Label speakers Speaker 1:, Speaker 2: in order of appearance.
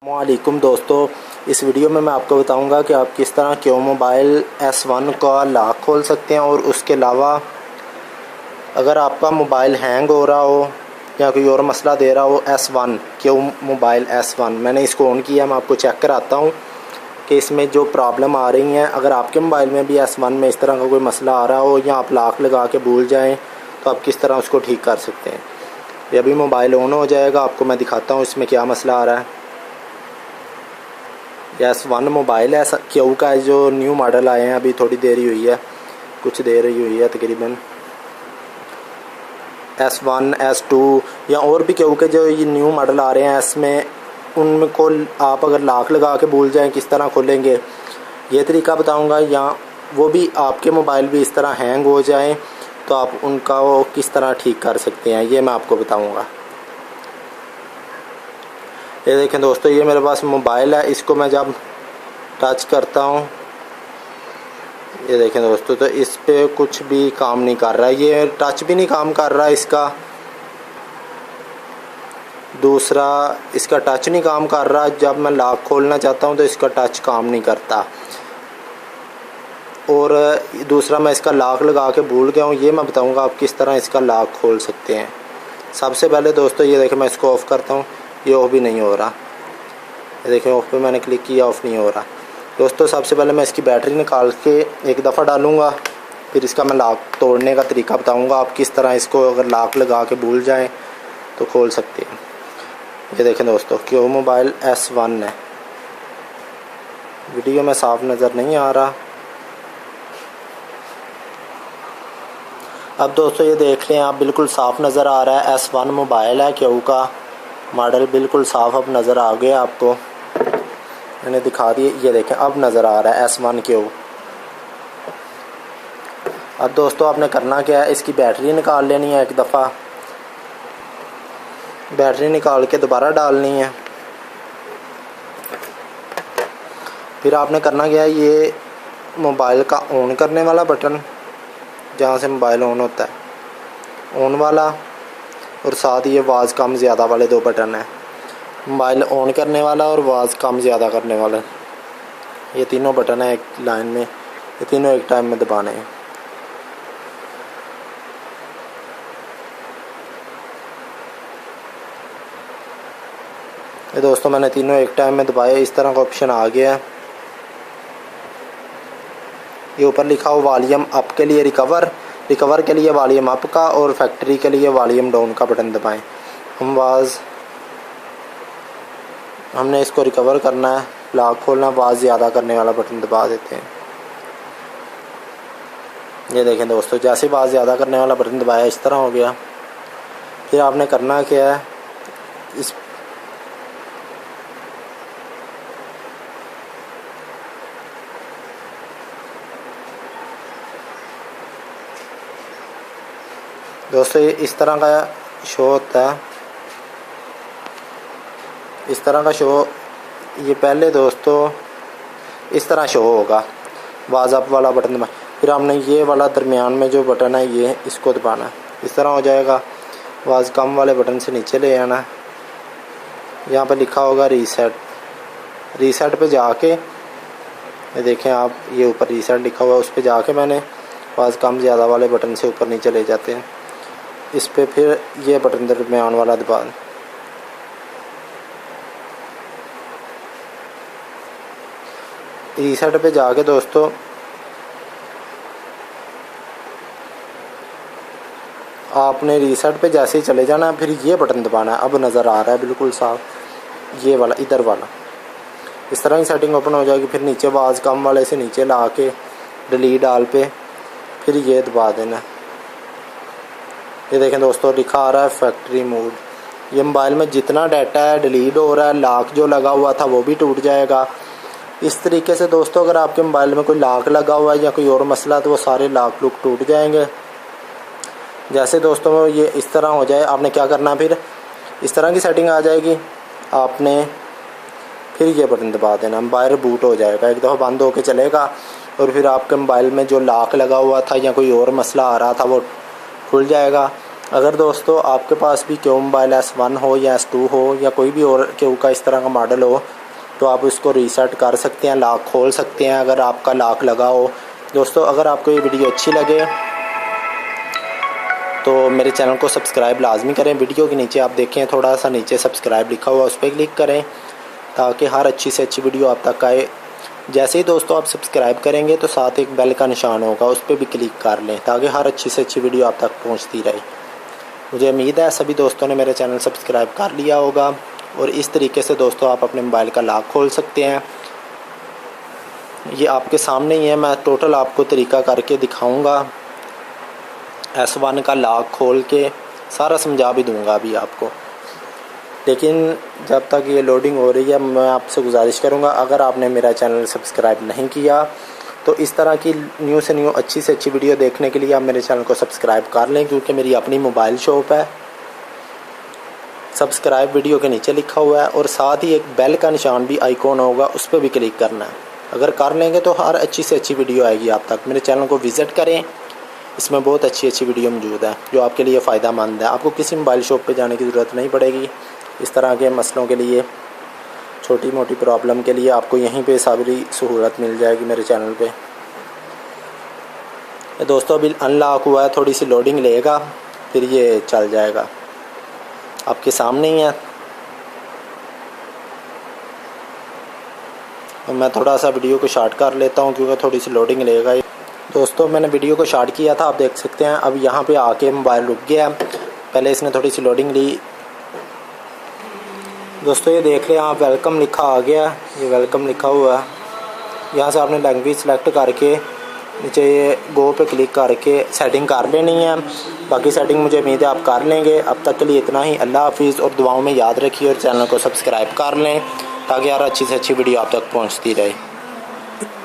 Speaker 1: वालेकुम दोस्तों, इस वीडियो में मैं आपको बताऊंगा कि आप किस तरह क्यों मोबाइल S1 का लॉक खोल सकते हैं। और उसके अलावा अगर आपका मोबाइल हैंग हो रहा हो या कोई और मसला दे रहा हो S1 क्यों मोबाइल S1 मैंने इसको ऑन किया, मैं आपको चेक कराता हूं कि इसमें जो प्रॉब्लम आ रही हैं। अगर आपके मोबाइल में भी S1 में इस तरह का कोई मसला आ रहा हो या आप लॉक लगा के भूल जाएँ तो आप किस तरह उसको ठीक कर सकते हैं। ये अभी मोबाइल ऑन हो जाएगा, आपको मैं दिखाता हूँ इसमें क्या मसला आ रहा है। S1 मोबाइल है क्यू का, जो न्यू मॉडल आए हैं, अभी थोड़ी देर ही हुई है, कुछ देर ही हुई है तकरीबन। S1 S2 या और भी क्यू के जो ये न्यू मॉडल आ रहे हैं इसमें, उनको आप अगर लॉक लगा के भूल जाएं किस तरह खोलेंगे ये तरीका बताऊंगा। या वो भी आपके मोबाइल भी इस तरह हैंग हो जाएं तो आप उनका वो किस तरह ठीक कर सकते हैं, ये मैं आपको बताऊंगा। ये देखें दोस्तों, ये मेरे पास मोबाइल है, इसको मैं जब टच करता हूँ, ये देखें दोस्तों, तो इस पे कुछ भी काम नहीं कर रहा है। ये टच भी नहीं काम कर रहा है इसका, दूसरा इसका टच नहीं काम कर रहा। जब मैं लॉक खोलना चाहता हूँ तो इसका टच काम नहीं करता। और दूसरा मैं इसका लॉक लगा के भूल गया हूँ, ये मैं बताऊँगा आप किस तरह इसका लॉक खोल सकते हैं। सबसे पहले दोस्तों ये देखें, मैं इसको ऑफ़ करता हूँ, ये ऑफ भी नहीं हो रहा। ये देखें, ऑफ पे मैंने क्लिक किया, ऑफ़ नहीं हो रहा। दोस्तों सबसे पहले मैं इसकी बैटरी निकाल के एक दफ़ा डालूँगा, फिर इसका मैं लॉक तोड़ने का तरीका बताऊँगा आप किस तरह इसको अगर लॉक लगा के भूल जाएं तो खोल सकते हैं। ये देखें दोस्तों, क्यों मोबाइल S1 है। वीडियो में साफ नज़र नहीं आ रहा। अब दोस्तों ये देख लें आप, बिल्कुल साफ़ नज़र आ रहा है। S1 मोबाइल है क्यू का, मॉडल बिल्कुल साफ़ अब नज़र आ गया आपको, मैंने दिखा दिए। ये देखें अब नज़र आ रहा है S1 क्यू। अब दोस्तों आपने करना क्या है, इसकी बैटरी निकाल लेनी है, एक दफ़ा बैटरी निकाल के दोबारा डालनी है। फिर आपने करना क्या है, ये मोबाइल का ऑन करने वाला बटन, जहाँ से मोबाइल ऑन होता है, ऑन वाला, और साथ ही ये आवाज़ कम ज़्यादा वाले दो बटन हैं, मोबाइल ऑन करने वाला और आवाज़ कम ज़्यादा करने वाला। ये तीनों बटन हैं एक लाइन में, ये तीनों एक टाइम में दबाने हैं। ये दोस्तों मैंने तीनों एक टाइम में दबाए, इस तरह का ऑप्शन आ गया है। ये ऊपर लिखा हो वॉल्यूम अप के लिए रिकवर के लिए वॉल्यूम अप का, और फैक्ट्री के लिए वॉल्यूम डाउन का बटन दबाएं। हमने इसको रिकवर करना है, लॉक खोलना, आवाज़ ज़्यादा करने वाला बटन दबा देते हैं। ये देखें दोस्तों, जैसे आवाज़ ज़्यादा करने वाला बटन दबाया इस तरह हो गया। फिर आपने करना क्या है, इस दोस्तों ये इस तरह का शो होता है, इस तरह का शो। ये पहले दोस्तों इस तरह शो होगा, आवाज़ अप वाला बटन दबाएं। फिर हमने ये वाला दरमियान में जो बटन है ये इसको दबाना है, इस तरह हो जाएगा। आवाज़ कम वाले बटन से नीचे ले आना है, यहाँ पे लिखा होगा रीसेट पे जाके, ये देखें आप, ये ऊपर रीसेट लिखा हुआ है, उस पर जाके मैंने आवाज़ कम ज़्यादा वाले बटन से ऊपर नीचे ले जाते हैं। इस पे फिर ये बटन दरमियान वाला दबा दें। रीसेट पे जाके दोस्तों आपने रीसेट पे जैसे ही चले जाना है, फिर ये बटन दबाना है। अब नज़र आ रहा है बिल्कुल साफ, ये वाला, इधर वाला। इस तरह की सेटिंग ओपन हो जाएगी। फिर नीचे आवाज़ कम वाले से नीचे ला के डिलीट डाल पे फिर ये दबा देना। ये देखें दोस्तों, लिखा आ रहा है फैक्ट्री मोड। ये मोबाइल में जितना डाटा है डिलीट हो रहा है, लॉक जो लगा हुआ था वो भी टूट जाएगा। इस तरीके से दोस्तों अगर आपके मोबाइल में कोई लॉक लगा हुआ है या कोई और मसला, तो वो सारे लॉक लुक टूट जाएंगे। जैसे दोस्तों ये इस तरह हो जाए, आपने क्या करना, फिर इस तरह की सेटिंग आ जाएगी, आपने फिर ये बटन दबा देना, मोबाइल बूट हो जाएगा, एक दफ़ा बंद होके चलेगा। और फिर आपके मोबाइल में जो लॉक लगा हुआ था या कोई और मसला आ रहा था वो खुल जाएगा। अगर दोस्तों आपके पास भी क्यू मोबाइल S1 हो या S2 हो या कोई भी और क्यू का इस तरह का मॉडल हो तो आप उसको रीसेट कर सकते हैं, लॉक खोल सकते हैं अगर आपका लॉक लगा हो। दोस्तों अगर आपको ये वीडियो अच्छी लगे तो मेरे चैनल को सब्सक्राइब लाजमी करें। वीडियो के नीचे आप देखें थोड़ा सा नीचे सब्सक्राइब लिखा हुआ, उस पर क्लिक करें ताकि हर अच्छी से अच्छी वीडियो आप तक आए। जैसे ही दोस्तों आप सब्सक्राइब करेंगे तो साथ एक बेल का निशान होगा, उस पर भी क्लिक कर लें ताकि हर अच्छी से अच्छी वीडियो आप तक पहुंचती रहे। मुझे उम्मीद है सभी दोस्तों ने मेरे चैनल सब्सक्राइब कर लिया होगा। और इस तरीके से दोस्तों आप अपने मोबाइल का लॉक खोल सकते हैं। ये आपके सामने ही है, मैं टोटल आपको तरीका करके दिखाऊंगा। S1 का लॉक खोल के सारा समझा भी दूंगा अभी आपको। लेकिन जब तक ये लोडिंग हो रही है मैं आपसे गुजारिश करूंगा, अगर आपने मेरा चैनल सब्सक्राइब नहीं किया तो इस तरह की न्यू से न्यू अच्छी से अच्छी वीडियो देखने के लिए आप मेरे चैनल को सब्सक्राइब कर लें, क्योंकि मेरी अपनी मोबाइल शॉप है। सब्सक्राइब वीडियो के नीचे लिखा हुआ है और साथ ही एक बेल का निशान भी आइकॉन होगा, उस पर भी क्लिक करना है। अगर कर लेंगे तो हर अच्छी से अच्छी वीडियो आएगी आप तक। मेरे चैनल को विज़िट करें, इसमें बहुत अच्छी अच्छी वीडियो मौजूद है जो आपके लिए फ़ायदा मंद है। आपको किसी मोबाइल शॉप पे जाने की ज़रूरत नहीं पड़ेगी। इस तरह के मसलों के लिए, छोटी मोटी प्रॉब्लम के लिए आपको यहीं पे सारी सहूलत मिल जाएगी मेरे चैनल पे। दोस्तों अभी अनलॉक हुआ है, थोड़ी सी लोडिंग लेगा फिर ये चल जाएगा। आपके सामने ही है। मैं थोड़ा सा वीडियो को शॉर्ट कर लेता हूँ क्योंकि थोड़ी सी लोडिंग लेगा। दोस्तों मैंने वीडियो को शॉर्ट किया था, आप देख सकते हैं। अब यहाँ पे आके मोबाइल रुक गया, पहले इसने थोड़ी सी लोडिंग ली। दोस्तों ये देख लें आप, वेलकम लिखा आ गया, ये वेलकम लिखा हुआ है। यहाँ से आपने लैंग्वेज सेलेक्ट करके नीचे ये गो पे क्लिक करके सेटिंग कर लेनी है। बाकी सेटिंग मुझे उम्मीद है आप कर लेंगे। अब तक के लिए इतना ही। अल्लाह हाफिज़। और दुआओं में याद रखिए और चैनल को सब्सक्राइब कर लें ताकि यार अच्छी से अच्छी वीडियो आप तक पहुँचती रहे।